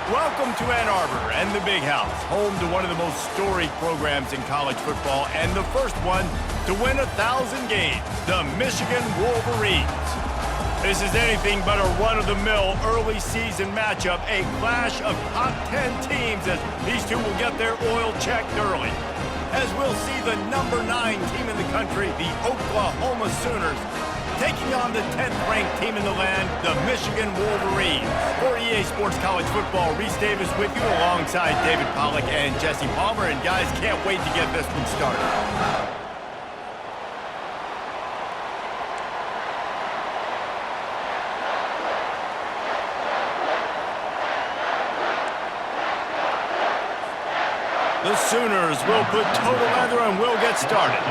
Welcome to Ann Arbor and the Big House, home to one of the most storied programs in college football and the first one to win 1,000 games, the Michigan Wolverines. This is anything but a run-of-the-mill early season matchup, a clash of top 10 teams as these two will get their oil checked early. As we'll see the number 9 team in the country, the Oklahoma Sooners, taking on the 10th-ranked team in the land, the Michigan Wolverines. For EA Sports College Football, Reese Davis with you alongside David Pollack and Jesse Palmer. And guys, can't wait to get this one started. The Sooners will put total leather and will get started.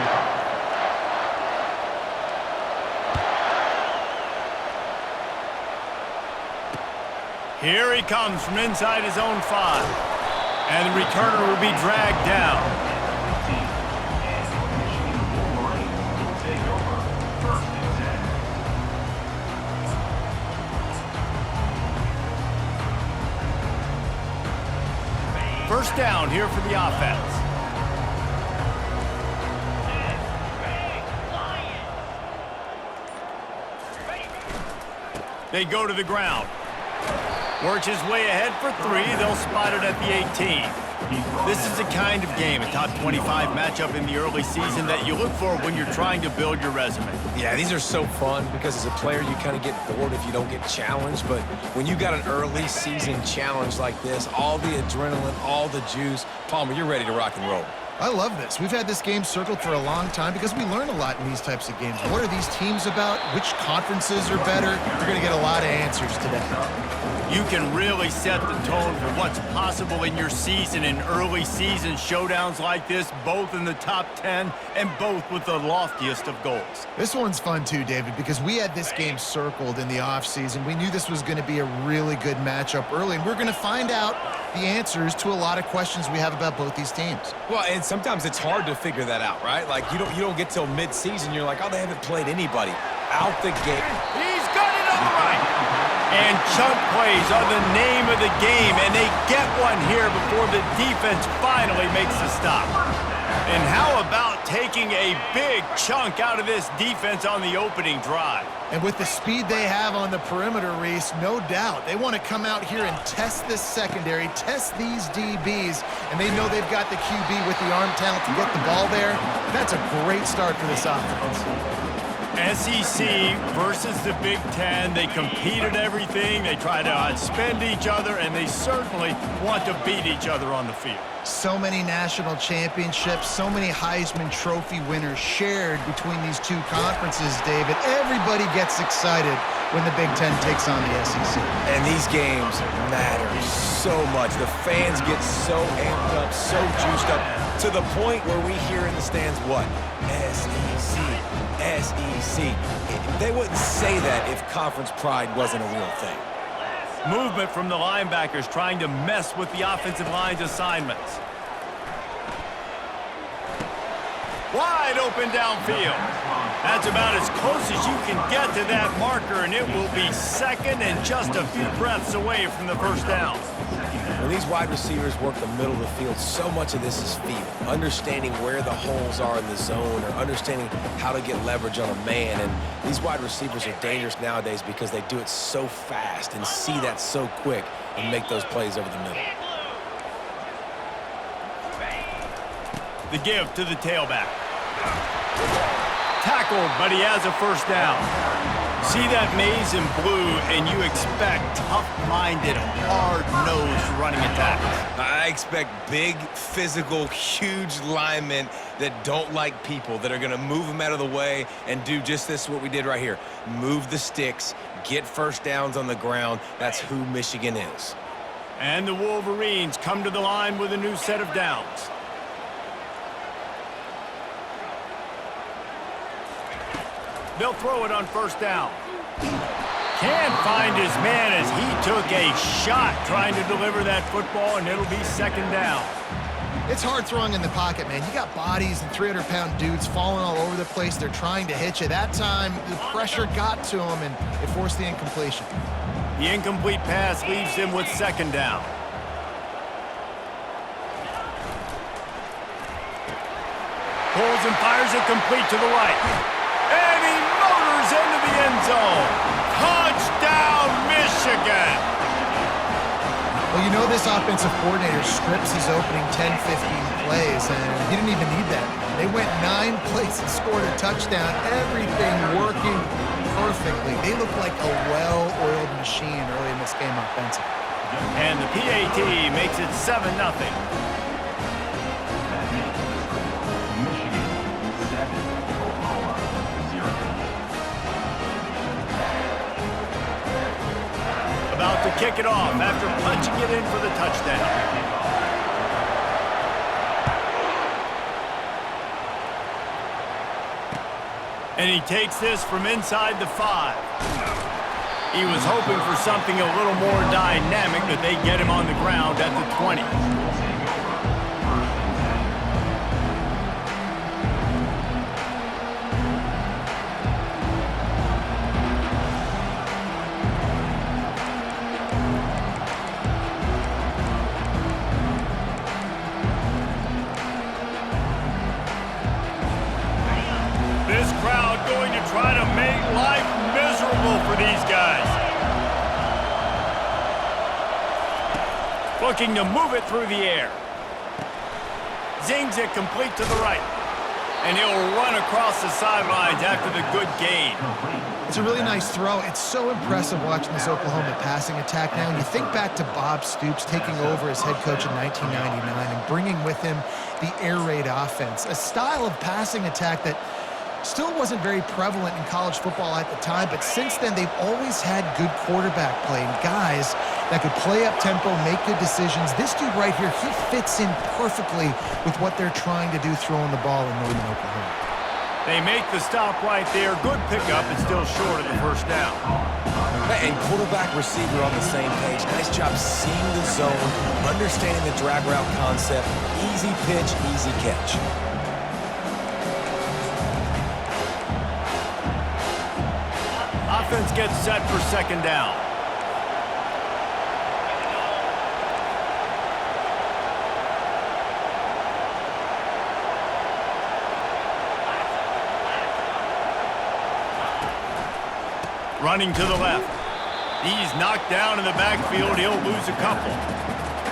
Here he comes from inside his own 5. And the returner will be dragged down. First down here for the offense. They go to the ground. Works his way ahead for 3. They'll spot it at the 18. This is the kind of game, a top 25 matchup in the early season, that you look for when you're trying to build your resume. Yeah, these are so fun because as a player, you kind of get bored if you don't get challenged. But when you got an early season challenge like this, all the adrenaline, all the juice, Palmer, you're ready to rock and roll. I love this. We've had this game circled for a long time because we learn a lot in these types of games. What are these teams about? Which conferences are better? You're going to get a lot of answers today. You can really set the tone for what's possible in your season in early season showdowns like this, both in the top 10 and both with the loftiest of goals. This one's fun too, David, because we had this game circled in the offseason. We knew this was going to be a really good matchup early, and we're going to find out the answers to a lot of questions we have about both these teams. Well, and sometimes it's hard to figure that out, right? Like, you don't get till mid-season, you're like, oh, they haven't played anybody. Out the gate. He's got it on the right. And chunk plays are the name of the game, and they get one here before the defense finally makes the stop. And how about taking a big chunk out of this defense on the opening drive? And with the speed they have on the perimeter, Reese, no doubt, they want to come out here and test this secondary, test these DBs, and they know they've got the QB with the arm talent to get the ball there. That's a great start for this offense. SEC versus the Big Ten. They compete at everything. They try to outspend each other, and they certainly want to beat each other on the field. So many national championships, so many Heisman Trophy winners shared between these two conferences, David. Everybody gets excited when the Big Ten takes on the SEC. And these games matter so much. The fans get so amped up, so juiced up, to the point where we hear in the stands, what? SEC. SEC. They wouldn't say that if conference pride wasn't a real thing. Movement from the linebackers trying to mess with the offensive line's assignments. Wide open downfield. That's about as close as you can get to that marker, and it will be second and just a few breaths away from the first down. When these wide receivers work the middle of the field, so much of this is feel. Understanding where the holes are in the zone or understanding how to get leverage on a man. And these wide receivers are dangerous nowadays because they do it so fast and see that so quick and make those plays over the middle. The give to the tailback. Tackled, but he has a first down. See that maze in blue, and you expect tough-minded, hard-nosed running attacks. I expect big, physical, huge linemen that don't like people, that are going to move them out of the way and do just this, what we did right here. Move the sticks, get first downs on the ground. That's who Michigan is. And the Wolverines come to the line with a new set of downs. They'll throw it on first down. Can't find his man as he took a shot trying to deliver that football, and it'll be second down. It's hard throwing in the pocket, man. You got bodies and 300-pound dudes falling all over the place. They're trying to hit you. That time, the pressure got to him, and it forced the incompletion. The incomplete pass leaves him with second down. Pulls and fires it complete to the right. And he motors into the end zone. Touchdown, Michigan! Well, you know this offensive coordinator strips his opening 10, 15 plays, and he didn't even need that. They went 9 plays and scored a touchdown. Everything working perfectly. They look like a well-oiled machine early in this game offensively. And the PAT makes it 7-0. About to kick it off after punching it in for the touchdown. And he takes this from inside the 5. He was hoping for something a little more dynamic, but they get him on the ground at the 20. This crowd going to try to make life miserable for these guys. Looking to move it through the air. Zings it complete to the right. And he'll run across the sidelines after the good gain. It's a really nice throw. It's so impressive watching this Oklahoma passing attack now. And you think back to Bob Stoops taking over as head coach in 1999 and bringing with him the air raid offense, a style of passing attack that still wasn't very prevalent in college football at the time, but since then they've always had good quarterback play and guys that could play up tempo, make good decisions. This dude right here, he fits in perfectly with what they're trying to do throwing the ball in Northern Oklahoma. They make the stop right there. Good pickup, and still short of the first down. And quarterback receiver on the same page. Nice job seeing the zone, understanding the drag route concept. Easy pitch, easy catch. Offense gets set for second down. Running to the left. He's knocked down in the backfield. He'll lose a couple.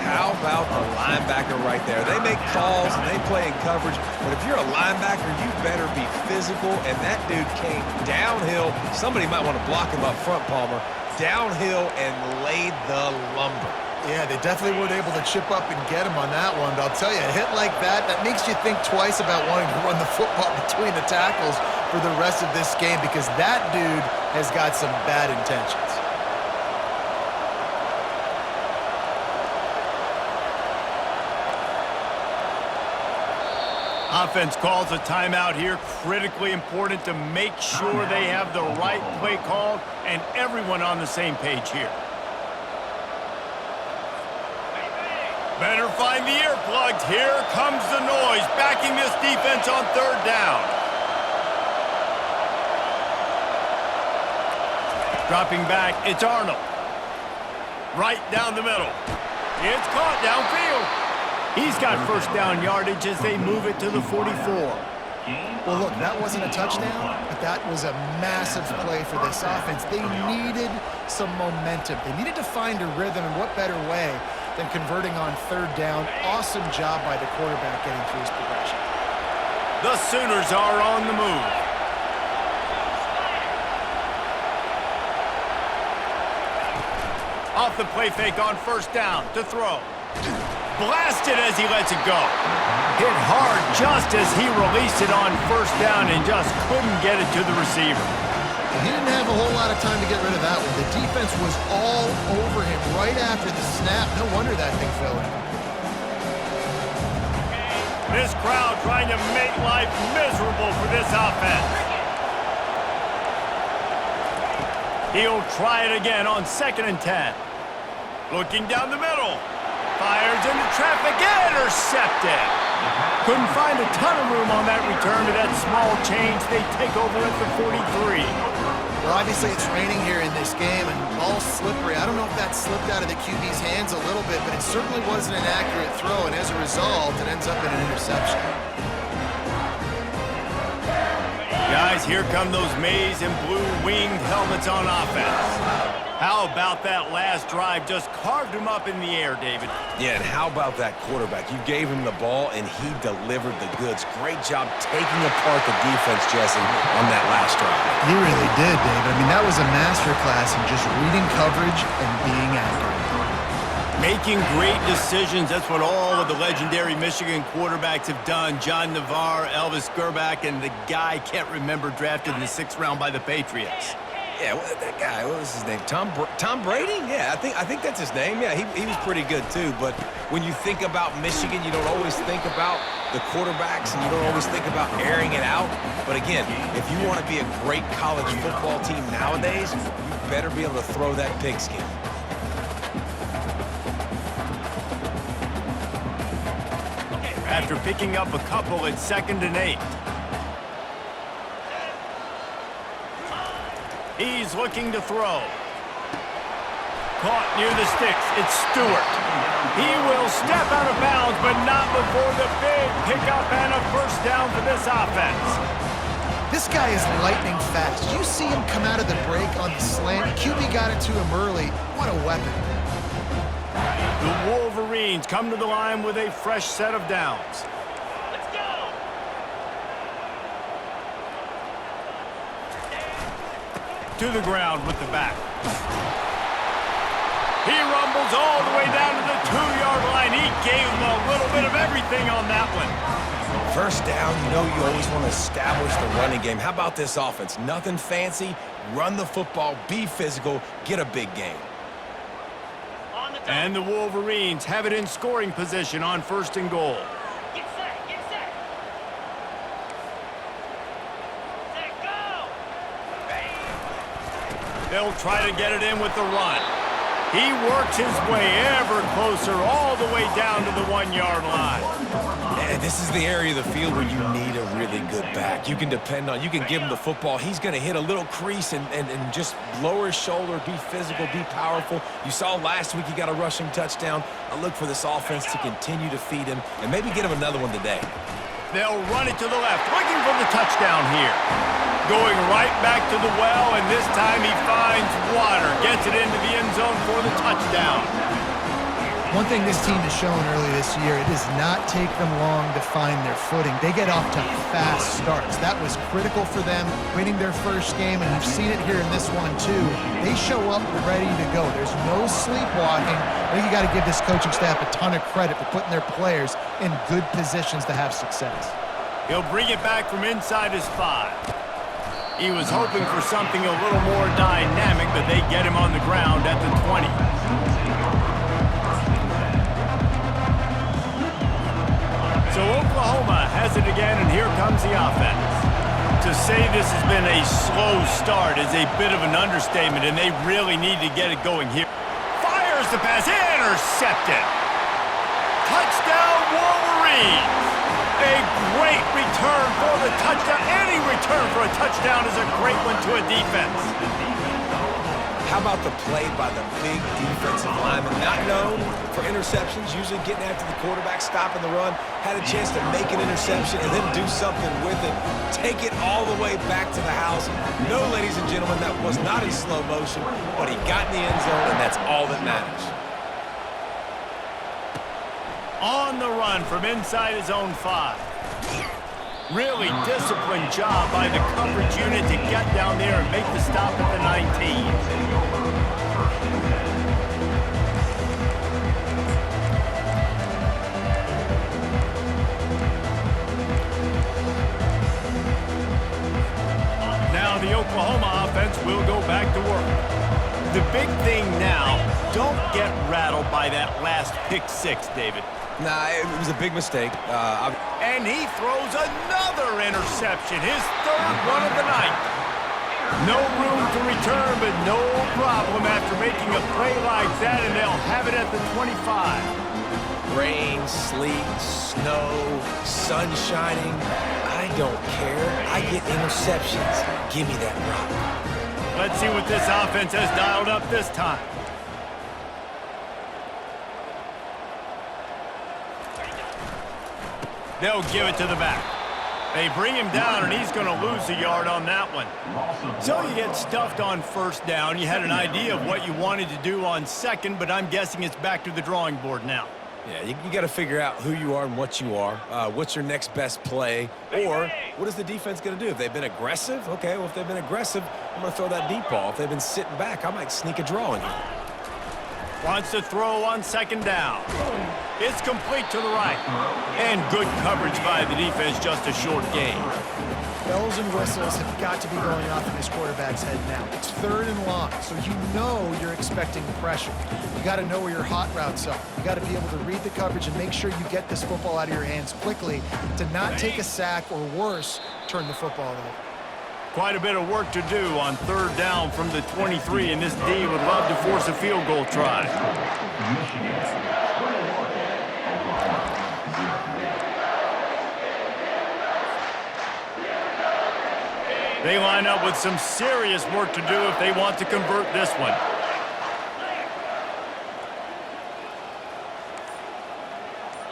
How about the linebacker right there? They make calls and they play in coverage, but if you're a linebacker, you better be physical, and that dude came downhill. Somebody might want to block him up front, Palmer. Downhill and laid the lumber. Yeah, they definitely weren't able to chip up and get him on that one, but I'll tell you, a hit like that, that makes you think twice about wanting to run the football between the tackles for the rest of this game, because that dude has got some bad intentions. Offense calls a timeout here. Critically important to make sure they have the right play called and everyone on the same page here. Better find the earplugs. Here comes the noise, backing this defense on third down. Dropping back, it's Arnold. Right down the middle. It's caught downfield. He's got first down yardage as they move it to the 44. Well, look, that wasn't a touchdown, but that was a massive play for this offense. They needed some momentum. They needed to find a rhythm, and what better way than converting on third down. Awesome job by the quarterback getting through his progression. The Sooners are on the move. Off the play fake on first down to throw. Blasted as he lets it go. Hit hard just as he released it on first down and just couldn't get it to the receiver. He didn't have a whole lot of time to get rid of that one. The defense was all over him right after the snap. No wonder that thing fell in. This crowd trying to make life miserable for this offense. He'll try it again on 2nd and 10. Looking down the middle. Fires into traffic, intercepted. Couldn't find a ton of room on that return to that small change. They take over at the 43. Well, obviously it's raining here in this game and ball's slippery. I don't know if that slipped out of the QB's hands a little bit, but it certainly wasn't an accurate throw, and as a result, it ends up in an interception. Guys, here come those maize and blue winged helmets on offense. How about that last drive? Just carved him up in the air, David. Yeah, and how about that quarterback? You gave him the ball, and he delivered the goods. Great job taking apart the defense, Jesse, on that last drive. He really did, David. I mean, that was a masterclass in just reading coverage and being accurate. Making great decisions. That's what all of the legendary Michigan quarterbacks have done. John Navarre, Elvis Gerbach, and the guy can't remember drafted in the 6th round by the Patriots. Yeah, that guy, what was his name? Tom Brady? Yeah, I think that's his name. Yeah, he was pretty good too. But when you think about Michigan, you don't always think about the quarterbacks, and you don't always think about airing it out. But again, if you want to be a great college football team nowadays, you better be able to throw that pigskin. After picking up a couple, it's 2nd and 8. He's looking to throw. Caught near the sticks. It's Stewart. He will step out of bounds, but not before the big pickup and a first down for this offense. This guy is lightning fast. You see him come out of the break on the slant. QB got it to him early. What a weapon. The Wolverines come to the line with a fresh set of downs. Let's go! To the ground with the back. He rumbles all the way down to the 2-yard line. He gave him a little bit of everything on that one. First down, you know you always want to establish the running game. How about this offense? Nothing fancy. Run the football, be physical, get a big game. And the Wolverines have it in scoring position on 1st and goal. Get set, get set. Set, go! They'll try to get it in with the run. He works his way ever closer all the way down to the 1-yard line. And this is the area of the field where you need a really good back. You can depend on, you can give him the football. He's going to hit a little crease and just lower his shoulder, be physical, be powerful. You saw last week he got a rushing touchdown. I look for this offense to continue to feed him and maybe get him another one today. They'll run it to the left, looking for the touchdown here. Going right back to the well, and this time he finds water. Gets it into the end zone for the touchdown. One thing this team has shown early this year, it does not take them long to find their footing. They get off to fast starts. That was critical for them, winning their first game, and you've seen it here in this one too. They show up ready to go. There's no sleepwalking. I think you got to give this coaching staff a ton of credit for putting their players in good positions to have success. He'll bring it back from inside his 5. He was hoping for something a little more dynamic, but they get him on the ground at the 20. So Oklahoma has it again, and here comes the offense. To say this has been a slow start is a bit of an understatement, and they really need to get it going here. Fires the pass, intercepted. Touchdown, Wolverines. A great return for the touchdown. Any return for a touchdown is a great one to a defense. How about the play by the big defensive lineman? Not known for interceptions, usually getting after the quarterback, stopping the run. Had a chance to make an interception and then do something with it. Take it all the way back to the house. No, ladies and gentlemen, that was not in slow motion, but he got in the end zone, and that's all that matters. On the run from inside his own 5. Really disciplined job by the coverage unit to get down there and make the stop at the 19. Now the Oklahoma offense will go back to work. The big thing now, don't get rattled by that last pick 6, David. Nah, it was a big mistake. And he throws another interception, his 3rd one of the night. No room to return, but no problem after making a play like that, and they'll have it at the 25. Rain, sleet, snow, sun shining. I don't care. I get interceptions. Give me that rock. Let's see what this offense has dialed up this time. They'll give it to the back. They bring him down, and he's going to lose a yard on that one. So you get stuffed on first down. You had an idea of what you wanted to do on second, but I'm guessing it's back to the drawing board now. Yeah, you got to figure out who you are and what you are. What's your next best play? Or what is the defense going to do? If they've been aggressive, okay, well, if they've been aggressive, I'm going to throw that deep ball. If they've been sitting back, I might sneak a draw in here. Wants to throw on second down. It's complete to the right. And good coverage by the defense, just a short gain. Bells and whistles have got to be going off in this quarterback's head now. It's 3rd and long, so you know you're expecting pressure. You got to know where your hot routes are. You got to be able to read the coverage and make sure you get this football out of your hands quickly to not take a sack or worse, turn the football over. Quite a bit of work to do on 3rd down from the 23, and this D would love to force a field goal try. They line up with some serious work to do if they want to convert this one.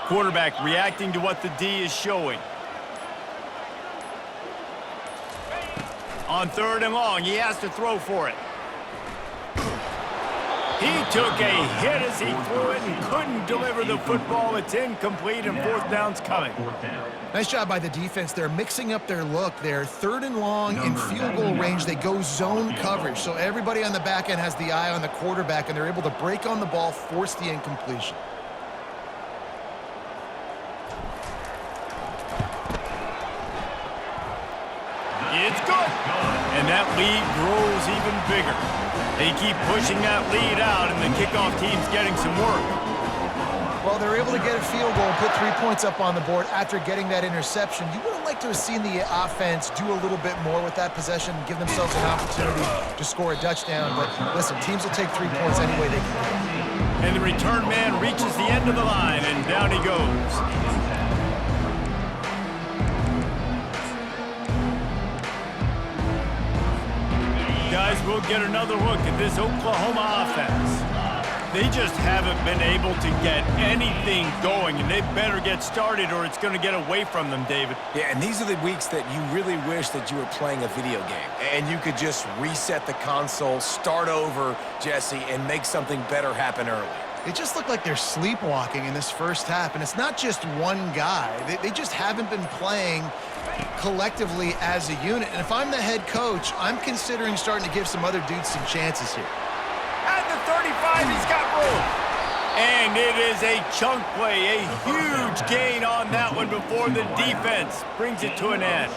Quarterback reacting to what the D is showing. On 3rd and long, he has to throw for it. He took a hit as he threw it and couldn't deliver the football. It's incomplete, and 4th down's coming. Nice job by the defense. They're mixing up their look there. 3rd and long in field goal range. They go zone coverage. So everybody on the back end has the eye on the quarterback, and they're able to break on the ball, force the incompletion. It's good. And that lead grows even bigger. They keep pushing that lead out, and the kickoff team's getting some work. Well, they're able to get a field goal and put 3 points up on the board after getting that interception. You would have liked to have seen the offense do a little bit more with that possession and give themselves an opportunity to score a touchdown. But listen, teams will take 3 points any way they can get. And the return man reaches the end of the line, and down he goes. Guys, we'll get another look at this Oklahoma offense. They just haven't been able to get anything going, and they better get started or it's going to get away from them, David. Yeah, and these are the weeks that you really wish that you were playing a video game and you could just reset the console, start over, Jesse, and make something better happen early. It just looked like they're sleepwalking in this first half, and it's not just one guy. They just haven't been playing collectively as a unit. And if I'm the head coach, I'm considering starting to give some other dudes some chances here. At the 35, he's got room. And it is a chunk play, a huge gain on that one before the defense brings it to an end.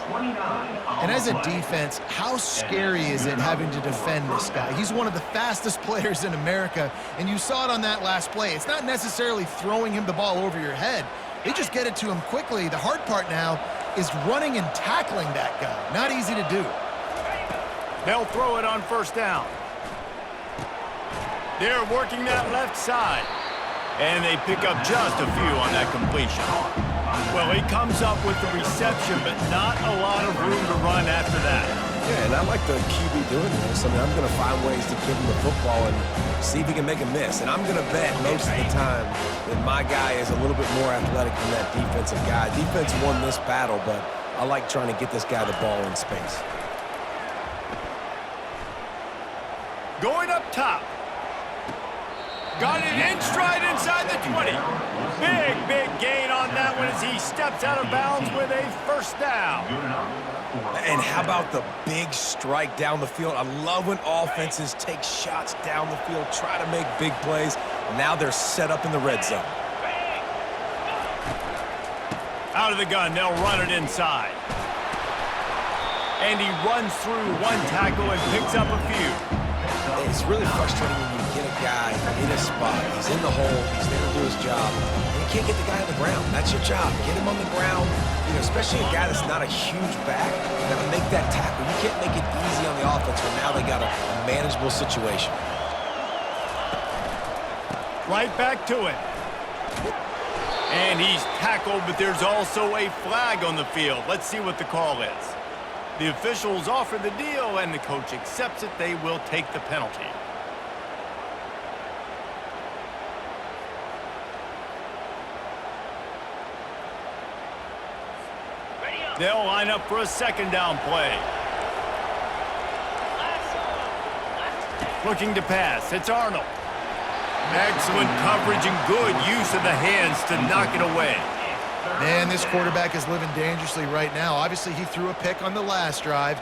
And as a defense, how scary is it having to defend this guy? He's one of the fastest players in America, and you saw it on that last play. It's not necessarily throwing him the ball over your head. They just get it to him quickly. The hard part now is running and tackling that guy. Not easy to do. They'll throw it on 1st down. They're working that left side. And they pick up just a few on that completion. Well, he comes up with the reception, but not a lot of room to run after that. Yeah, and I like the QB doing this. I mean, I'm going to find ways to give him the football and see if he can make a miss. And I'm going to bet most of the time that my guy is a little bit more athletic than that defensive guy. Defense won this battle, but I like trying to get this guy the ball in space. Going up top. Got it in stride inside the 20. Big gain on that one as he steps out of bounds with a 1st down. And how about the big strike down the field? I love when offenses take shots down the field, try to make big plays. Now they're set up in the red zone. Out of the gun, they'll run it inside. And he runs through one tackle and picks up a few. It's really frustrating when you get a guy in a spot. He's in the hole. He's there to do his job. And you can't get the guy on the ground. That's your job. Get him on the ground. You know, especially a guy that's not a huge back. You got to make that tackle. You can't make it easy on the offense when now they got a manageable situation. Right back to it. And he's tackled, but there's also a flag on the field. Let's see what the call is. The officials offer the deal, and the coach accepts it. They will take the penalty. Ready up. They'll line up for a second down play. Looking to pass. It's Arnold. Excellent coverage and good use of the hands to knock it away. Man, this quarterback is living dangerously right now. Obviously, he threw a pick on the last drive.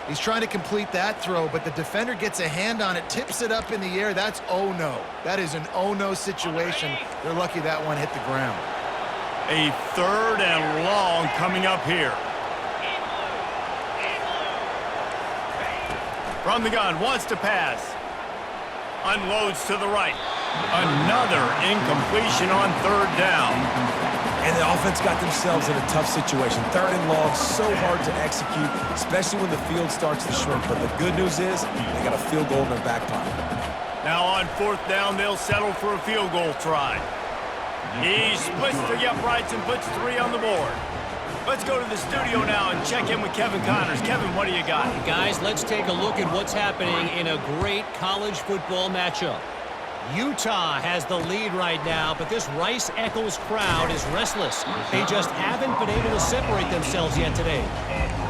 He's trying to complete that throw, but the defender gets a hand on it, tips it up in the air. That's oh no. That is an oh no situation. They're lucky that one hit the ground. A third and long coming up here. From the gun, wants to pass. Unloads to the right. Another incompletion on third down. And the offense got themselves in a tough situation. Third and long, so hard to execute, especially when the field starts to shrink. But the good news is they got a field goal in their back pocket. Now on fourth down, they'll settle for a field goal try. He splits the uprights and puts 3 on the board. Let's go to the studio now and check in with Kevin Connors. Kevin, what do you got? Guys, let's take a look at what's happening in a great college football matchup. Utah has the lead right now, but this Rice-Eccles crowd is restless. They just haven't been able to separate themselves yet today.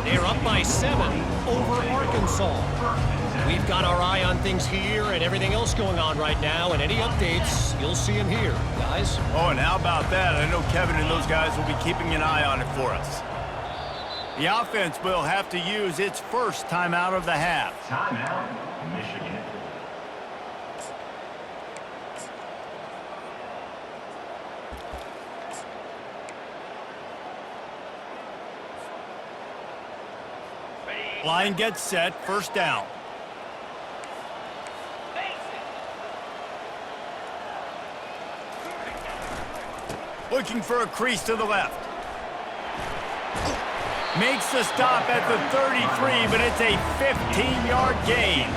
They're up by 7 over Arkansas. We've got our eye on things here and everything else going on right now, and any updates, you'll see them here, guys. Oh, and how about that? I know Kevin and those guys will be keeping an eye on it for us. The offense will have to use its first timeout of the half. Timeout, Michigan. Line gets set, first down. Looking for a crease to the left. Makes the stop at the 33, but it's a 15-yard gain.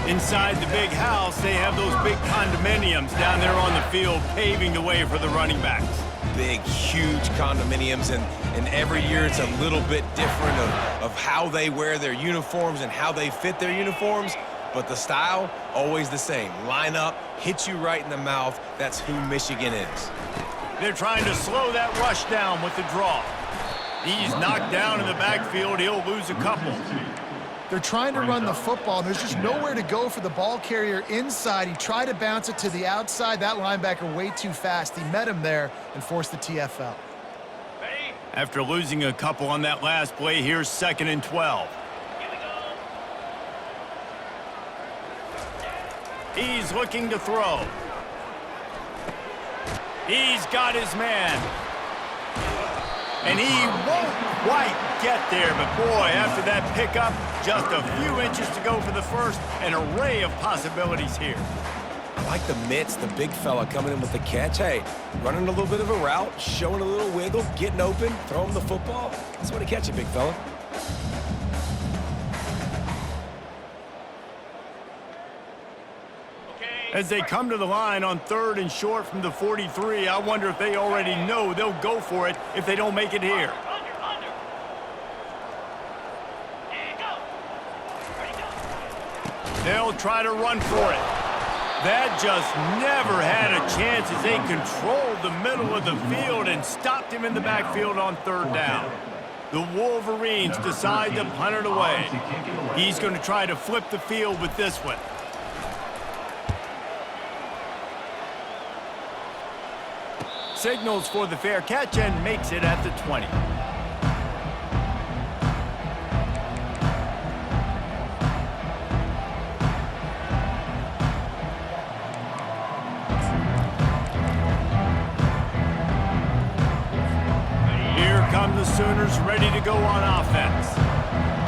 Inside the big house, they have those big condominiums down there on the field, paving the way for the running backs. Big, huge condominiums, and every year it's a little bit different of how they wear their uniforms and how they fit their uniforms, but the style, always the same. Line up, hit you right in the mouth. That's who Michigan is. They're trying to slow that rush down with the draw. He's knocked down in the backfield. He'll lose a couple. They're trying to run the football, and there's just nowhere to go for the ball carrier inside. He tried to bounce it to the outside. That linebacker way too fast. He met him there and forced the TFL. After losing a couple on that last play, here's 2nd and 12. He's looking to throw. He's got his man. And he won't quite get there, but boy, after that pickup, just a few inches to go for the first, an array of possibilities here. I like the mitts, the big fella coming in with the catch. Hey, running a little bit of a route, showing a little wiggle, getting open, throwing the football. That's what to catch it, big fella. As they come to the line on 3rd and short from the 43, I wonder if they already know they'll go for it if they don't make it here. Under. And go. Ready, go. They'll try to run for it. That just never had a chance as they controlled the middle of the field and stopped him in the backfield on 3rd down. The Wolverines decide to punt it away. He's going to try to flip the field with this one. Signals for the fair catch and makes it at the 20. Here come the Sooners ready to go on offense.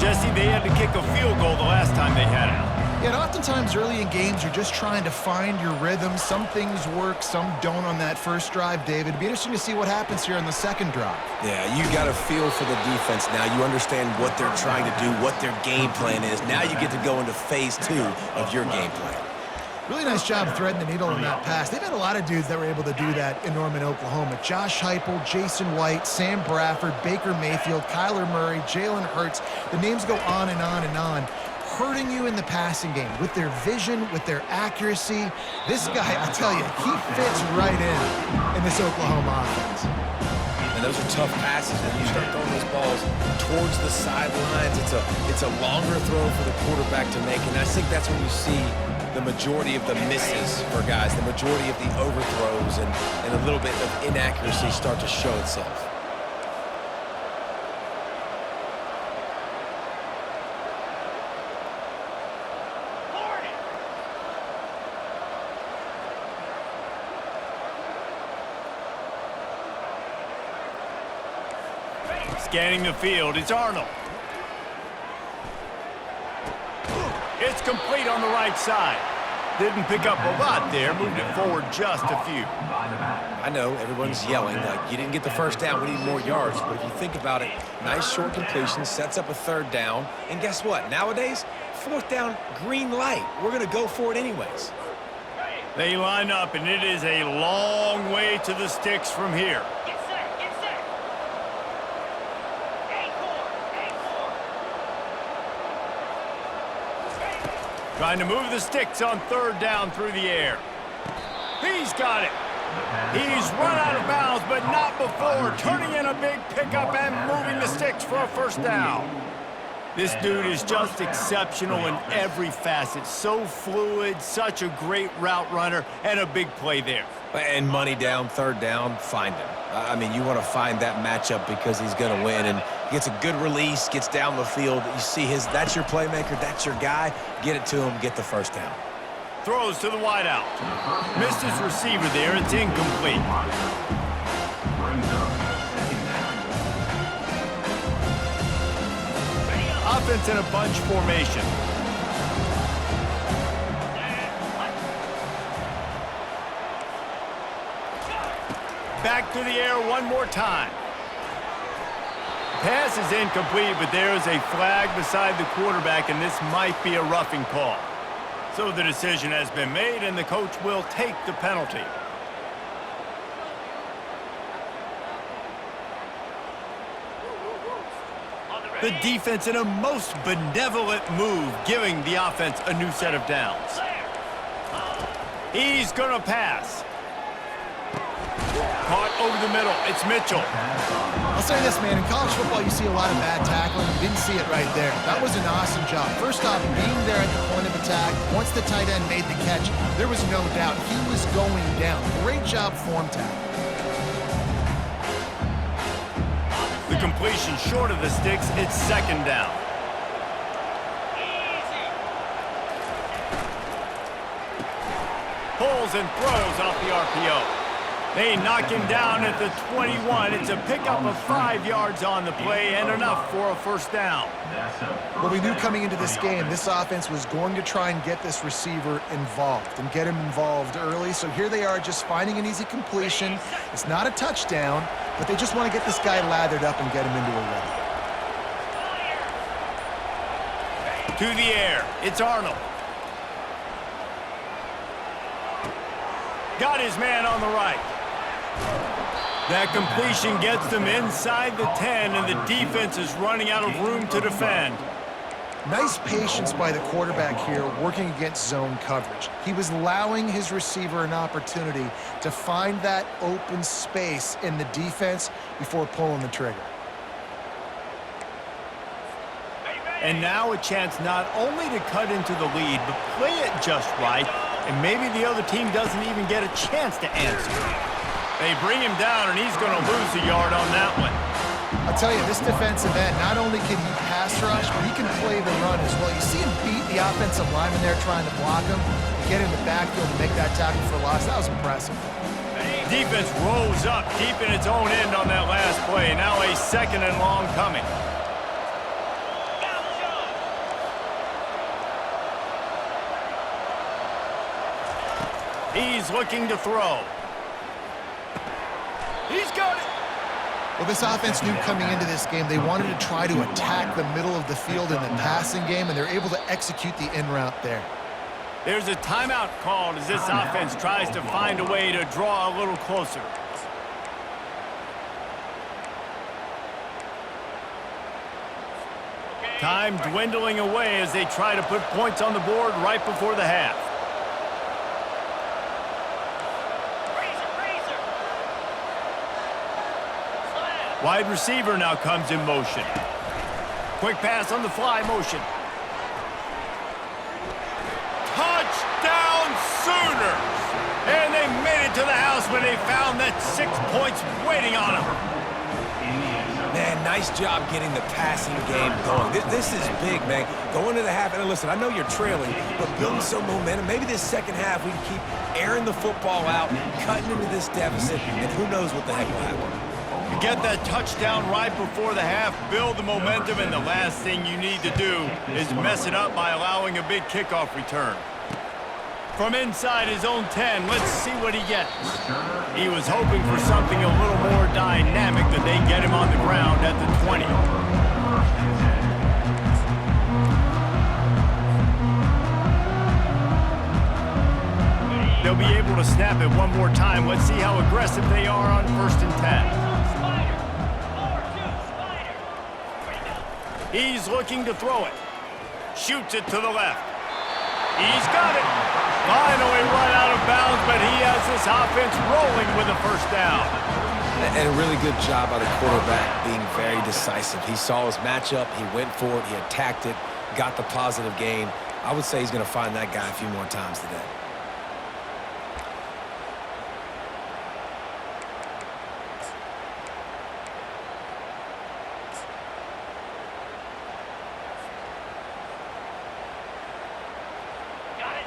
Jesse, they had to kick a field goal the last time they had it. Yeah, and oftentimes early in games, you're just trying to find your rhythm. Some things work, some don't on that first drive, David. It'd be interesting to see what happens here on the second drive. Yeah, you got a feel for the defense now. You understand what they're trying to do, what their game plan is. Now you get to go into phase 2 of your game plan. Really nice job threading the needle in that pass. They've had a lot of dudes that were able to do that in Norman, Oklahoma. Josh Heupel, Jason White, Sam Bradford, Baker Mayfield, Kyler Murray, Jalen Hurts. The names go on and on and on. Hurting you in the passing game with their vision, with their accuracy. This guy, I tell you, he fits right in this Oklahoma offense. And those are tough passes. When you start throwing those balls towards the sidelines, it's a longer throw for the quarterback to make. And I think that's when you see the majority of the misses for guys, the majority of the overthrows and a little bit of inaccuracy start to show itself. Scanning the field, it's Arnold. It's complete on the right side. Didn't pick up a lot there, moved it forward just a few. I know everyone's yelling, like, you didn't get the first down, we need more yards. But if you think about it, nice short completion, sets up a third down. And guess what? Nowadays, fourth down, green light. We're going to go for it anyways. They line up, and it is a long way to the sticks from here. Get set, get set. Trying to move the sticks on third down through the air. He's got it. He's run out of bounds, but not before turning in a big pickup and moving the sticks for a first down. This dude is just exceptional in every facet. So fluid, such a great route runner, and a big play there. And money down, third down, find him. I mean, you want to find that matchup because he's going to win. And gets a good release, gets down the field. You see that's your playmaker, that's your guy. Get it to him, get the first down. Throws to the wideout. Missed his receiver there. It's incomplete. Offense in a bunch formation. Back to the air one more time. Pass is incomplete, but there is a flag beside the quarterback, and this might be a roughing call. So the decision has been made, and the coach will take the penalty. The defense in a most benevolent move, giving the offense a new set of downs. He's going to pass. Caught over the middle. It's Mitchell. I'll say this, man. In college football, you see a lot of bad tackling. You didn't see it right there. That was an awesome job. First off, being there at the point of attack, once the tight end made the catch, there was no doubt he was going down. Great job form tackle. The completion short of the sticks. It's second down. Pulls and throws off the RPO. They knock him down at the 21. It's a pickup of 5 yards on the play and enough for a first down. Well, we knew coming into this game, this offense was going to try and get this receiver involved and get him involved early. So here they are just finding an easy completion. It's not a touchdown, but they just want to get this guy lathered up and get him into a rhythm. To the air. It's Arnold. Got his man on the right. That completion gets them inside the 10, and the defense is running out of room to defend. Nice patience by the quarterback here working against zone coverage. He was allowing his receiver an opportunity to find that open space in the defense before pulling the trigger. And now a chance not only to cut into the lead, but play it just right, and maybe the other team doesn't even get a chance to answer. They bring him down, and he's going to lose a yard on that one. I'll tell you, this defensive end, not only can he pass rush, but he can play the run as well. You see him beat the offensive lineman there trying to block him, get in the backfield and make that tackle for loss. That was impressive. Defense rose up deep in its own end on that last play. Now a second and long coming. He's looking to throw. He's got it. Well, this offense knew coming into this game they wanted to try to attack the middle of the field in the passing game, and they're able to execute the in route there. There's a timeout called as this offense tries to find a way to draw a little closer. Time dwindling away as they try to put points on the board right before the half. Wide receiver now comes in motion. Quick pass on the fly motion. Touchdown Sooners! And they made it to the house when they found that 6 points waiting on them. Man, nice job getting the passing game going. This is big, man. Going to the half, and listen, I know you're trailing, but building some momentum. Maybe this second half we can keep airing the football out, cutting into this deficit, and who knows what the heck will happen. You get that touchdown right before the half, build the momentum, and the last thing you need to do is mess it up by allowing a big kickoff return. From inside his own 10, let's see what he gets. He was hoping for something a little more dynamic that they get him on the ground at the 20. They'll be able to snap it one more time. Let's see how aggressive they are on 1st and 10. He's looking to throw it. Shoots it to the left. He's got it. Finally run out of bounds, but he has this offense rolling with a first down. And a really good job by the quarterback being very decisive. He saw his matchup, he went for it, he attacked it, got the positive gain. I would say he's going to find that guy a few more times today.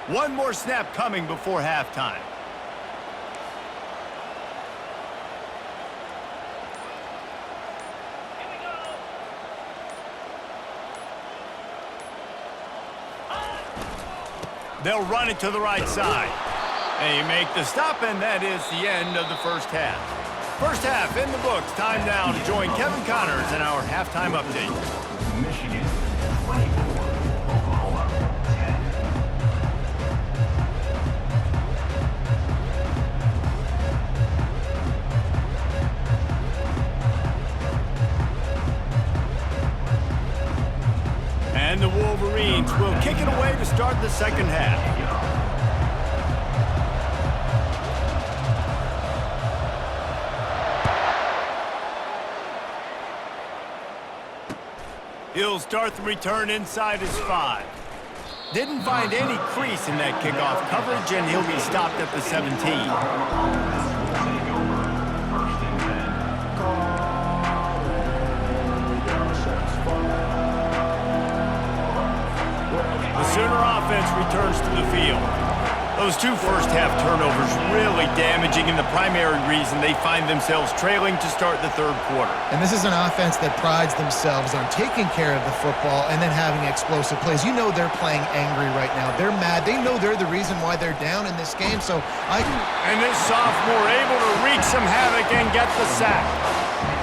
One more snap coming before halftime. Here we go. They'll run it to the right side. They make the stop, and that is the end of the first half. First half in the books. Time now to join Kevin Connors in our halftime update. Michigan 24, Oklahoma 10. And the Wolverines will kick it away to start the second half. He'll start the return inside his 5. Didn't find any crease in that kickoff coverage, and he'll be stopped at the 17. The Sooner offense returns to the field. Those 2 first-half turnovers really damaging, and the primary reason they find themselves trailing to start the third quarter. And this is an offense that prides themselves on taking care of the football and then having explosive plays. You know they're playing angry right now. They're mad. They know they're the reason why they're down in this game. And this sophomore able to wreak some havoc and get the sack.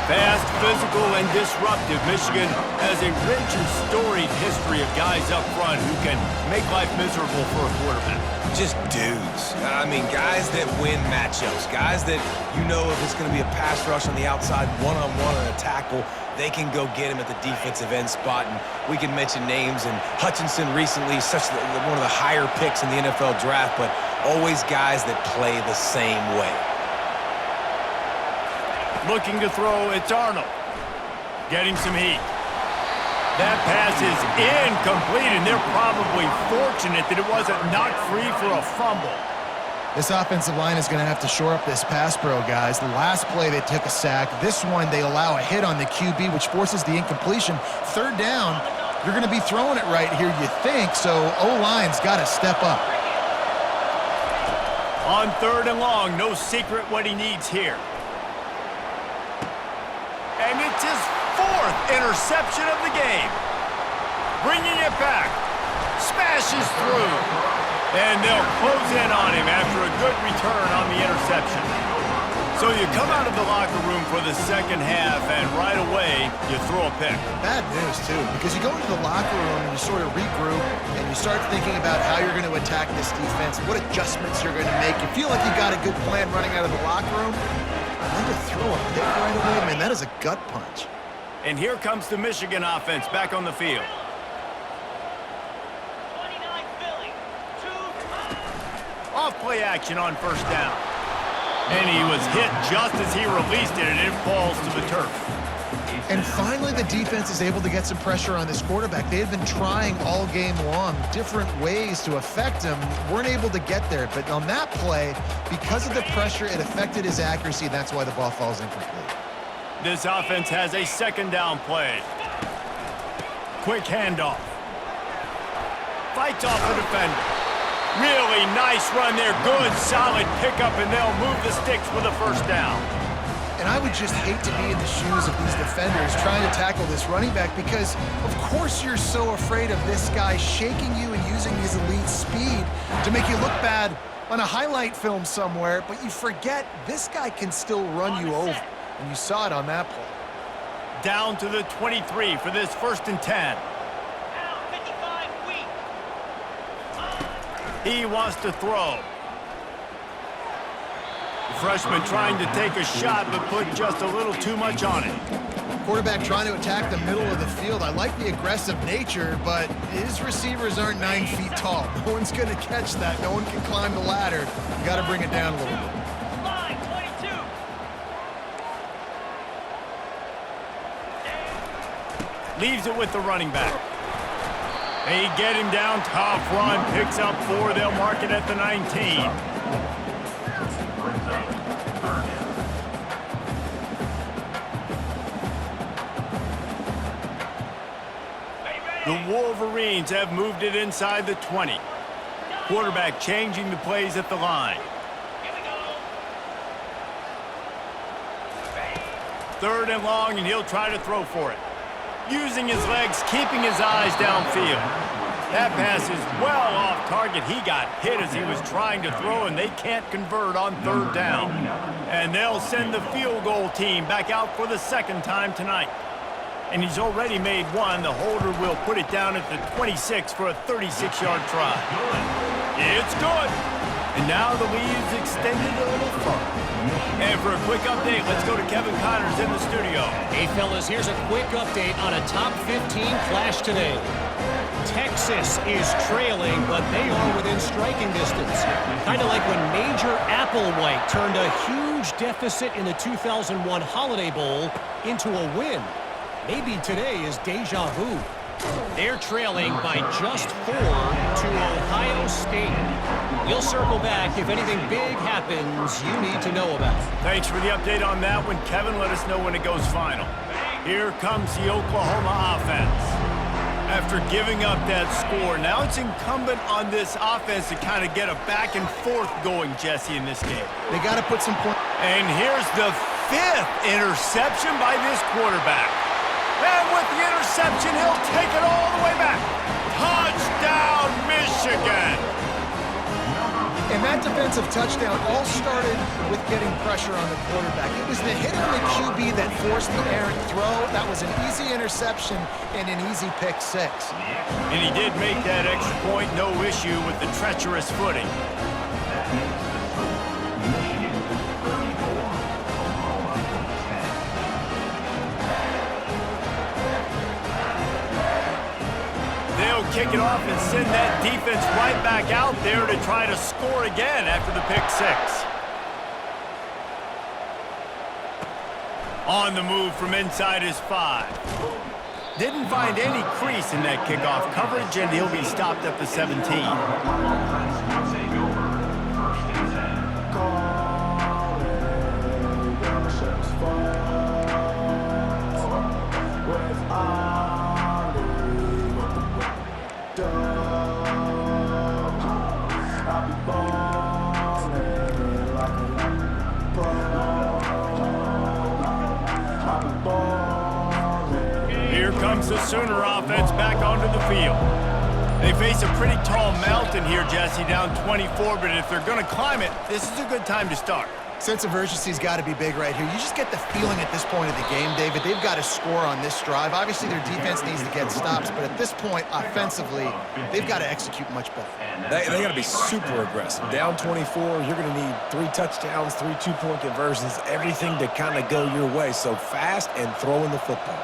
Fast, physical, and disruptive, Michigan has a rich and storied history of guys up front who can make life miserable for a quarterback. Just dudes. I mean, guys that win matchups. Guys that, you know, if it's going to be a pass rush on the outside, one-on-one on a tackle, they can go get him at the defensive end spot. And we can mention names. And Hutchinson recently, one of the higher picks in the NFL draft, but always guys that play the same way. Looking to throw, it's Arnold. Getting some heat. That pass is incomplete, and they're probably fortunate that it wasn't knocked free for a fumble. This offensive line is going to have to shore up this pass pro, guys. The last play they took a sack. This one they allow a hit on the QB, which forces the incompletion. Third down, you're going to be throwing it right here, you think, so O-line's got to step up. On 3rd and long, no secret what he needs here. And it's his 4th interception of the game. Bringing it back. Smashes through. And they'll close in on him after a good return on the interception. So you come out of the locker room for the second half, and right away, you throw a pick. Bad news, too, because you go into the locker room and you sort of regroup, and you start thinking about how you're going to attack this defense, what adjustments you're going to make. You feel like you got a good plan running out of the locker room. And then to throw a pick right away, man, that is a gut punch. And here comes the Michigan offense back on the field. 29 Philly. 2 Off play action on 1st down. And he was hit just as he released it, and it falls to the turf. And finally, the defense is able to get some pressure on this quarterback. They had been trying all game long different ways to affect him, weren't able to get there. But on that play, because of the pressure, it affected his accuracy. That's why the ball falls incomplete. This offense has a second down play. Quick handoff. Fights off the defender. Really nice run there. Good, solid pickup, and they'll move the sticks with a first down. And I would just hate to be in the shoes of these defenders trying to tackle this running back because, of course, you're so afraid of this guy shaking you and using his elite speed to make you look bad on a highlight film somewhere, but you forget this guy can still run you over, and you saw it on that play. Down to the 23 for this 1st and 10. Down 55 weak. He wants to throw. The freshman trying to take a shot, but put just a little too much on it. Quarterback trying to attack the middle of the field. I like the aggressive nature, but his receivers aren't 9 feet tall. No one's going to catch that. No one can climb the ladder. You got to bring it down a little bit. Line 22. Leaves it with the running back. They get him down, tough run, picks up 4. They'll mark it at the 19. The Wolverines have moved it inside the 20. Quarterback changing the plays at the line. Here we go. 3rd and long, and he'll try to throw for it. Using his legs, keeping his eyes downfield. That pass is well off target. He got hit as he was trying to throw, and they can't convert on 3rd down. And they'll send the field goal team back out for the 2nd time tonight. And he's already made 1. The holder will put it down at the 26 for a 36-yard try. It's good. And now the lead's extended a little further. And for a quick update, let's go to Kevin Connors in the studio. Hey, fellas, here's a quick update on a top 15 clash today. Texas is trailing, but they are within striking distance. Kind of like when Major Applewhite turned a huge deficit in the 2001 Holiday Bowl into a win. Maybe today is deja vu. They're trailing by just 4 to Ohio State. We'll circle back if anything big happens you need to know about. Thanks for the update on that one, Kevin. Let us know when it goes final. Here comes the Oklahoma offense. After giving up that score, now it's incumbent on this offense to kind of get a back and forth going, Jesse, in this game. They got to put some points. And here's the 5th interception by this quarterback. And with the interception, he'll take it all the way back. Touchdown, Michigan! And that defensive touchdown all started with getting pressure on the quarterback. It was the hit on the QB that forced the errant throw. That was an easy interception and an easy pick 6. And he did make that extra point, no issue with the treacherous footing. They'll kick it off and send that defense right back out there to try to score again after the pick 6. On the move from inside his 5. Didn't find any crease in that kickoff coverage, and he'll be stopped at the 17. Here comes the Sooner offense back onto the field. They face a pretty tall mountain here, Jesse, down 24, but if they're going to climb it, this is a good time to start. Sense of urgency's got to be big right here. You just get the feeling at this point of the game, David, they've got to score on this drive. Obviously, their defense needs to get stops, but at this point, offensively, they've got to execute much better. They got to be super aggressive. Down 24, you're going to need 3 touchdowns, 3 two-point conversions, everything to kind of go your way. So fast and throwing the football.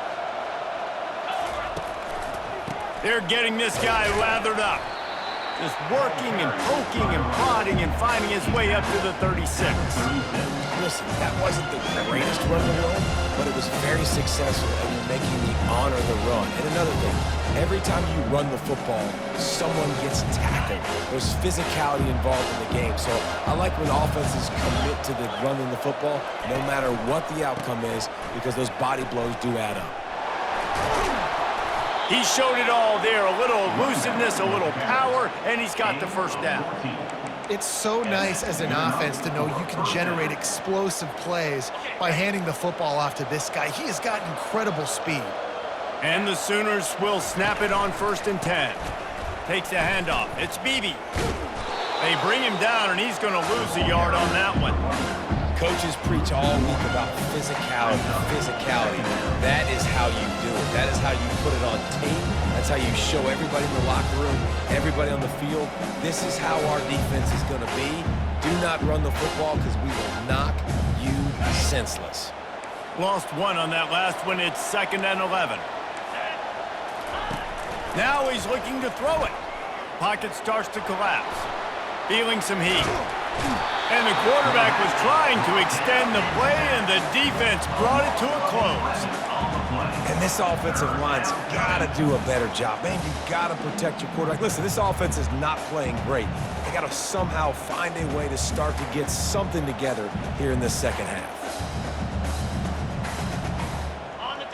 They're getting this guy lathered up. Just working and poking and prodding and finding his way up to the 36. Listen, that wasn't the greatest run in the world, but it was very successful, and you're making me honor the run. And another thing, every time you run the football, someone gets tackled. There's physicality involved in the game. So I like when offenses commit to the running the football, no matter what the outcome is, because those body blows do add up. He showed it all there, a little elusiveness, a little power, and he's got the first down. It's so nice as an offense to know you can generate explosive plays by handing the football off to this guy. He has got incredible speed. And the Sooners will snap it on 1st and 10. Takes the handoff. It's Beebe. They bring him down, and he's going to lose a yard on that one. Coaches preach all week about physicality. That is how you do it. That is how you put it on tape. That's how you show everybody in the locker room, everybody on the field. This is how our defense is going to be. Do not run the football because we will knock you senseless. Lost one on that last one. It's 2nd and 11. Now he's looking to throw it. Pocket starts to collapse. Feeling some heat. And the quarterback was trying to extend the play, and the defense brought it to a close. And this offensive line's got to do a better job. Man, you got to protect your quarterback. Listen, this offense is not playing great. They got to somehow find a way to start to get something together here in the second half.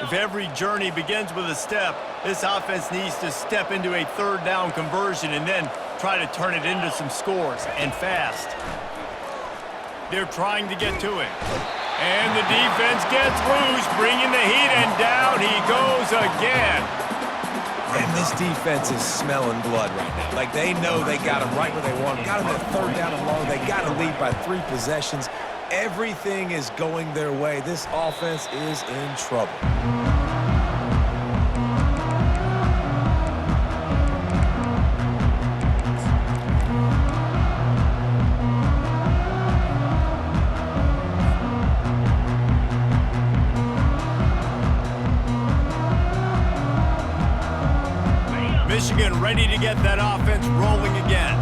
If every journey begins with a step, this offense needs to step into a 3rd down conversion and then try to turn it into some scores, and fast. They're trying to get to it. And the defense gets loose, bringing the heat, and down he goes again. And this defense is smelling blood right now. Like, they know they got him right where they want him. Got him at 3rd down and long. They got to lead by 3 possessions. Everything is going their way. This offense is in trouble. Michigan ready to get that offense rolling again.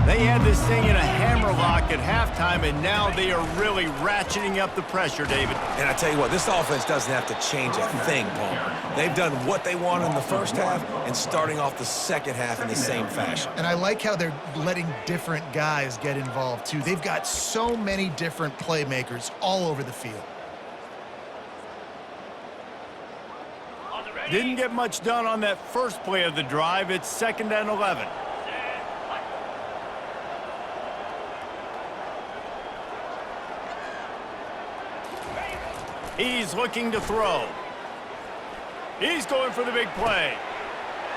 They had this thing in a hammerlock at halftime, and now they are really ratcheting up the pressure, David. And I tell you what, this offense doesn't have to change a thing, Palmer. They've done what they wanted in the first half and starting off the second half in the same fashion. And I like how they're letting different guys get involved, too. They've got so many different playmakers all over the field. Didn't get much done on that first play of the drive. It's 2nd and 11. He's looking to throw. He's going for the big play.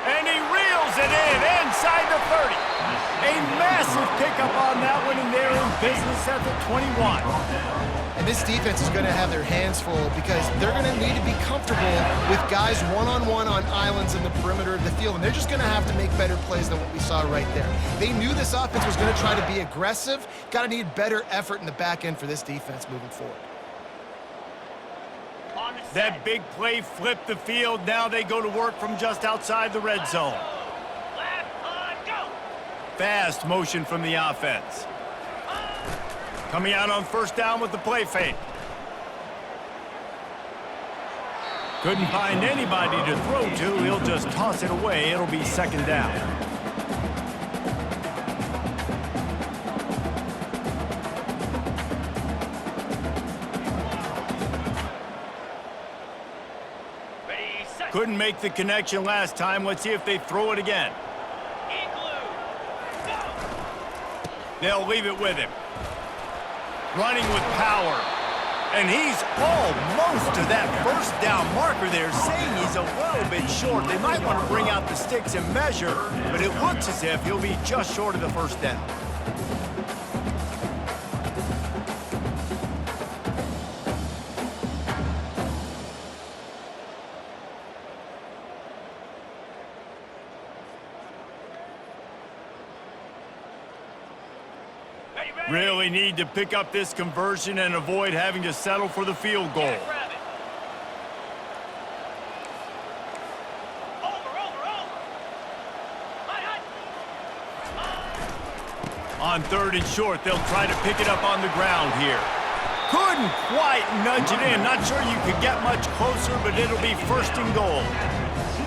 And he reels it in inside the 30. A massive pickup on that one, and they're in business at the 21. And this defense is going to have their hands full because they're going to need to be comfortable with guys one-on-one on islands in the perimeter of the field, and they're just going to have to make better plays than what we saw right there. They knew this offense was going to try to be aggressive. Got to need better effort in the back end for this defense moving forward. That big play flipped the field. Now they go to work from just outside the red zone. Fast motion from the offense. Coming out on 1st down with the play fake. Couldn't find anybody to throw to. He'll just toss it away. It'll be 2nd down. Couldn't make the connection last time. Let's see if they throw it again. They'll leave it with him. Running with power. And he's almost to that 1st down marker there, saying he's a little bit short. They might want to bring out the sticks and measure, but it looks as if he'll be just short of the 1st down. Really need to pick up this conversion and avoid having to settle for the field goal. On 3rd and short, they'll try to pick it up on the ground here. Couldn't quite nudge it in. Not sure you could get much closer, but it'll be 1st and goal.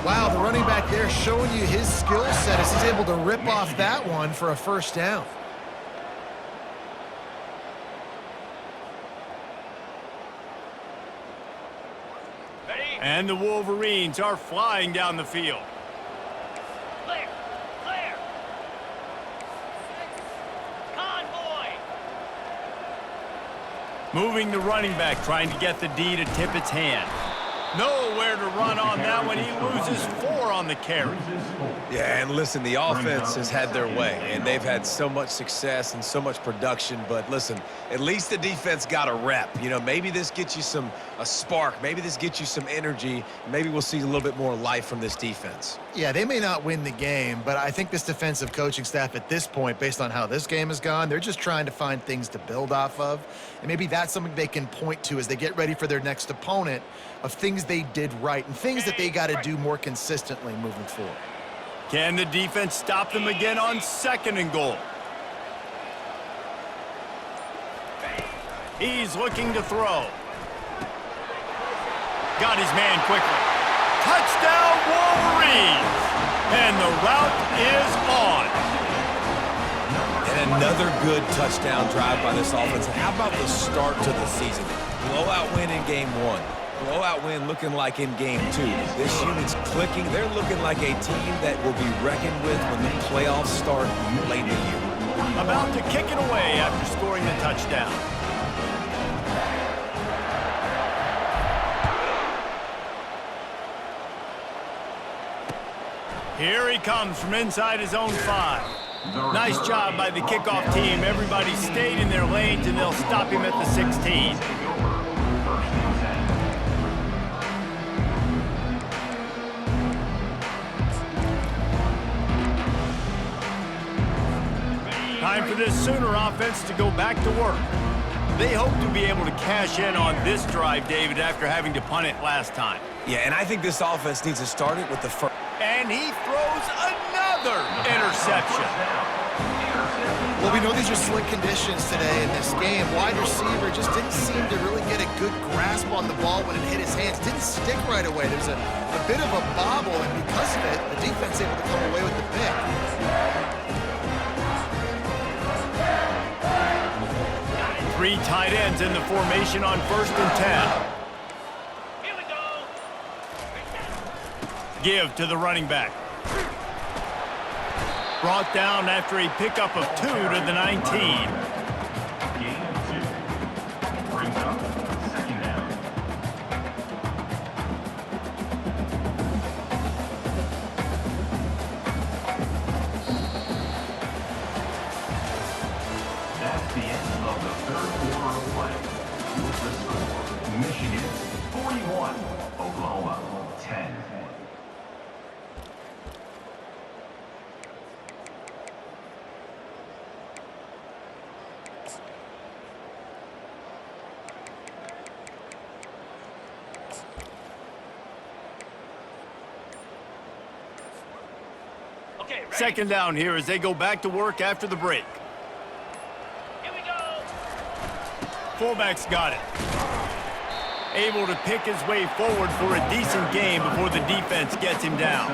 Wow, the running back there showing you his skill set as he's able to rip off that one for a 1st down. And the Wolverines are flying down the field. Clear. Clear. Convoy. Moving the running back, trying to get the D to tip its hand. Nowhere to run on that one. He loses 4 on the carry. Yeah, and listen, the offense has had their way, and they've had so much success and so much production. But listen, at least the defense got a rep. You know, maybe this gets you a spark. Maybe this gets you some energy. Maybe we'll see a little bit more life from this defense. Yeah, they may not win the game, but I think this defensive coaching staff at this point, based on how this game has gone, they're just trying to find things to build off of. And maybe that's something they can point to as they get ready for their next opponent, of things they did right and things that they got to do more consistently moving forward. Can the defense stop them again on 2nd and goal? He's looking to throw. Got his man quickly. Touchdown, Wolverines! And the route is on. And another good touchdown drive by this offense. And how about the start to the season? Blowout win in game 1. Blowout win looking like in game 2. This unit's clicking. They're looking like a team that will be reckoned with when the playoffs start late in the year. About to kick it away after scoring the touchdown. Here he comes from inside his own 5. Nice job by the kickoff team. Everybody stayed in their lanes, and they'll stop him at the 16. Time for this Sooner offense to go back to work. They hope to be able to cash in on this drive, David, after having to punt it last time. Yeah, and I think this offense needs to start it with the first. And he throws another interception. Well, we know these are slick conditions today in this game. Wide receiver just didn't seem to really get a good grasp on the ball when it hit his hands. Didn't stick right away. There's a bit of a bobble, and because of it, the defense able to come away with the pick. Three tight ends in the formation on 1st and 10. Here we go. Give to the running back. Brought down after a pickup of 2 to the 19. Game 2 brings up 2nd down. That's the end of the 3rd quarter of play. With the score, Michigan 41, Oklahoma 10. Okay, ready. 2nd down here as they go back to work after the break. Here we go. Fullback's got it. Able to pick his way forward for a decent game before the defense gets him down.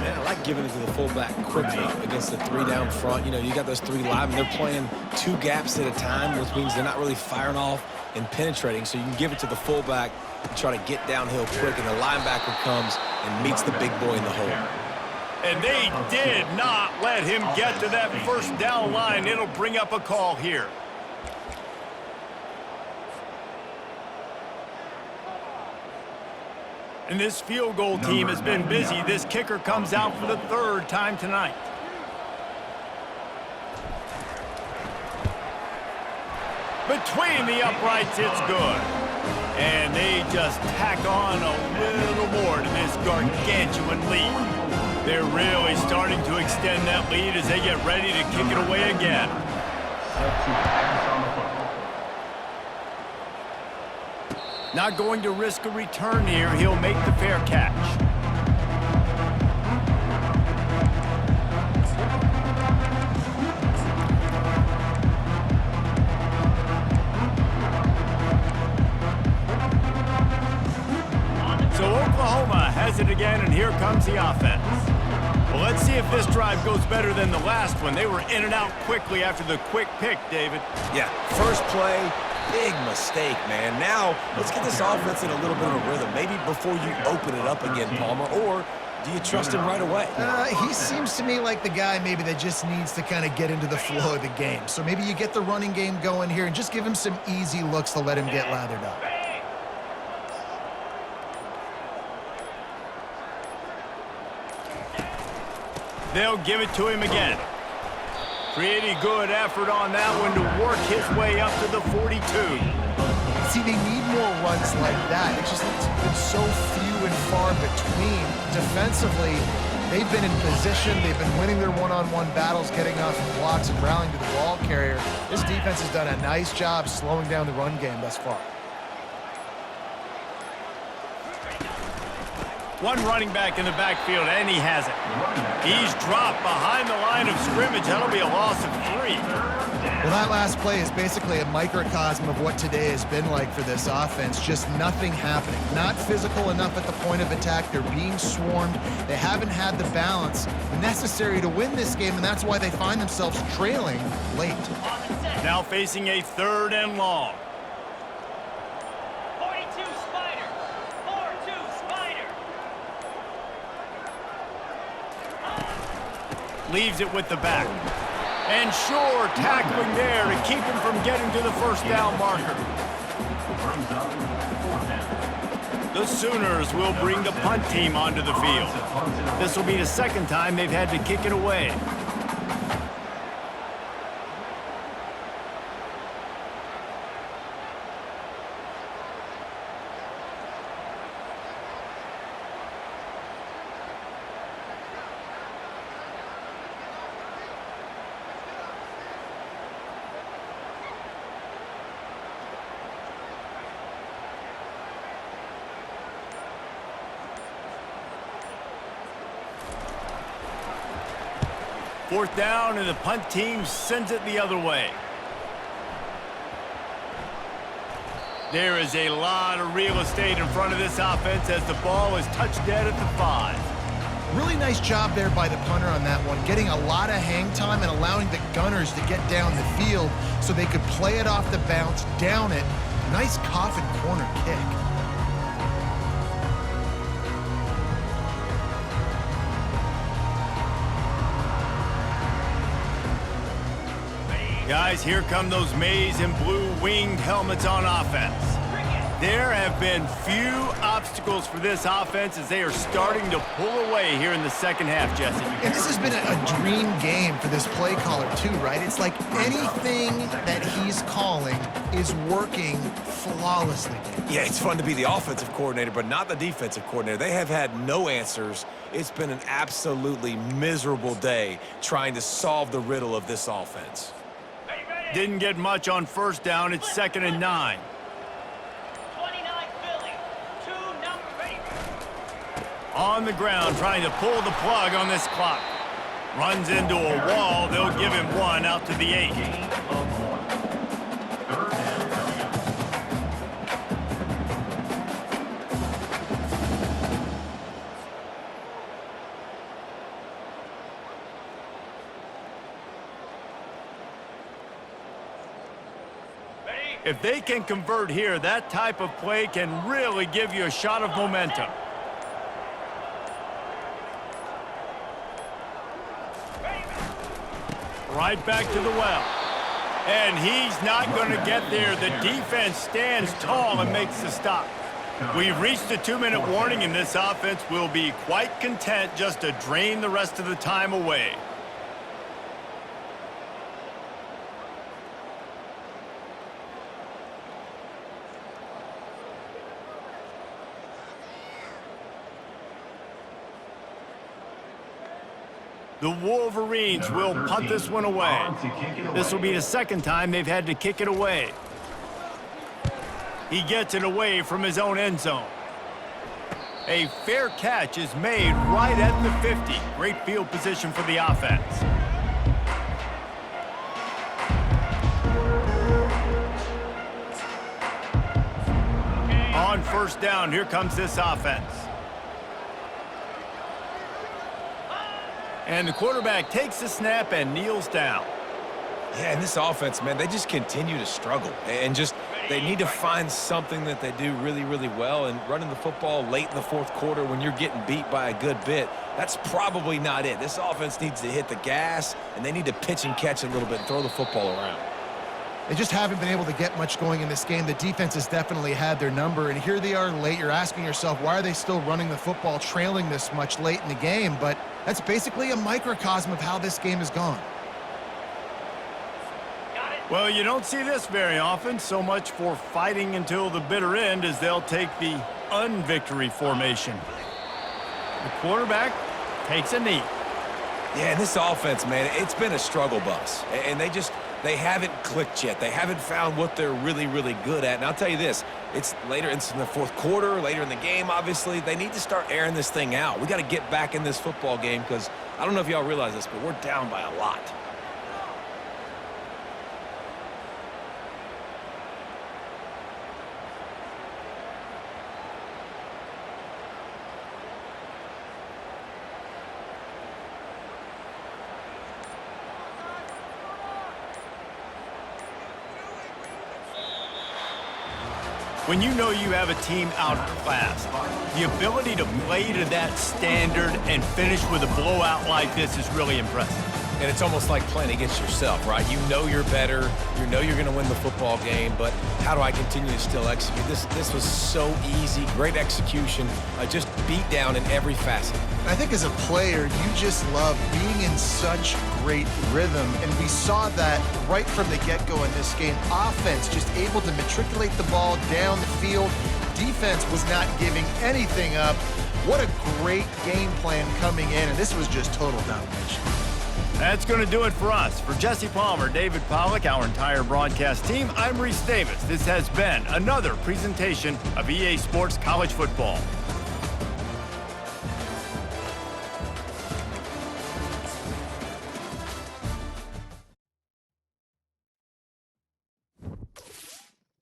Man, I like giving it to the fullback quickly against the 3 down front. You know, you got those 3 linemen. They're playing 2 gaps at a time, which means they're not really firing off and penetrating. So you can give it to the fullback and try to get downhill quick, and the linebacker comes and meets the big boy in the hole. And they did not let him get to that 1st down line. It'll bring up a call here. And this field goal team has been busy. This kicker comes out for the 3rd time tonight. Between the uprights, it's good. And they just tack on a little more to this gargantuan lead. They're really starting to extend that lead as they get ready to kick it away again. Not going to risk a return here. He'll make the fair catch. it again, and here comes the offense. Well, let's see if this drive goes better than the last one. They were in and out quickly after the quick pick, David. Yeah, first play, big mistake, man. Now, let's get this offense in a little bit of a rhythm. Maybe before you open it up again, Palmer, or do you trust him right away? He seems to me like the guy maybe that just needs to kind of get into the flow of the game. So maybe you get the running game going here and just give him some easy looks to let him get lathered up. They'll give it to him again. Pretty good effort on that one to work his way up to the 42. See, they need more runs like that. It's just been so few and far between. Defensively, they've been in position. They've been winning their one-on-one battles, getting off of blocks and rallying to the ball carrier. This defense has done a nice job slowing down the run game thus far. One running back in the backfield, and he has it. He's dropped behind the line of scrimmage. That'll be a loss of 3. Well, that last play is basically a microcosm of what today has been like for this offense. Just nothing happening. Not physical enough at the point of attack. They're being swarmed. They haven't had the balance necessary to win this game, and that's why they find themselves trailing late. Now facing a 3rd and long. 42 Spider. 4-2 Spider. Leaves it with the back. And sure, tackling there to keep him from getting to the first down marker. The Sooners will bring the punt team onto the field. This will be the 2nd time they've had to kick it away. Fourth down, and the punt team sends it the other way. There is a lot of real estate in front of this offense as the ball is touched dead at the 5. Really nice job there by the punter on that one, getting a lot of hang time and allowing the Gunners to get down the field so they could play it off the bounce, down it. Nice coffin corner kick. Guys, here come those maize and blue winged helmets on offense. There have been few obstacles for this offense as they are starting to pull away here in the 2nd half, Jesse. And this has been a dream game for this play caller too, right? It's like anything that he's calling is working flawlessly. Yeah, it's fun to be the offensive coordinator, but not the defensive coordinator. They have had no answers. It's been an absolutely miserable day trying to solve the riddle of this offense. Didn't get much on 1st down. It's 2nd and 9. 29 Philly. 2 number ready. On the ground, trying to pull the plug on this clock. Runs into a wall. They'll give him 1 out to the 8. Gain of 1. 3rd down. If they can convert here, that type of play can really give you a shot of momentum. Right back to the well. And he's not going to get there. The defense stands tall and makes the stop. We've reached the 2-minute warning, and this offense will be quite content just to drain the rest of the time away. The Wolverines will punt this one away. This will be the 2nd time they've had to kick it away. He gets it away from his own end zone. A fair catch is made right at the 50. Great field position for the offense. On 1st down, here comes this offense. And the quarterback takes the snap and kneels down. Yeah, and this offense, man, they just continue to struggle. And just they need to find something that they do really, really well. And running the football late in the fourth quarter when you're getting beat by a good bit, that's probably not it. This offense needs to hit the gas, and they need to pitch and catch a little bit and throw the football around. They just haven't been able to get much going in this game. The defense has definitely had their number, and here they are late. You're asking yourself, why are they still running the football, trailing this much late in the game? But that's basically a microcosm of how this game has gone. Well, you don't see this very often. So much for fighting until the bitter end as they'll take the unvictory formation. The quarterback takes a knee. Yeah, and this offense, man, it's been a struggle bus. And they haven't clicked yet. They haven't found what they're really, really good at. And I'll tell you this, it's later in the fourth quarter, later in the game, obviously. They need to start airing this thing out. We got to get back in this football game because I don't know if y'all realize this, but we're down by a lot. When you know you have a team outclassed, the ability to play to that standard and finish with a blowout like this is really impressive. And it's almost like playing against yourself, right? You know you're better. You know you're going to win the football game, but how do I continue to still execute? This was so easy, great execution, just beat down in every facet. I think as a player, you just love being in such great rhythm, and we saw that right from the get-go in this game. Offense just able to matriculate the ball down the field. Defense was not giving anything up. What a great game plan coming in, and this was just total domination. That's going to do it for us. For Jesse Palmer, David Pollack, our entire broadcast team, I'm Reese Davis. This has been another presentation of EA Sports College Football.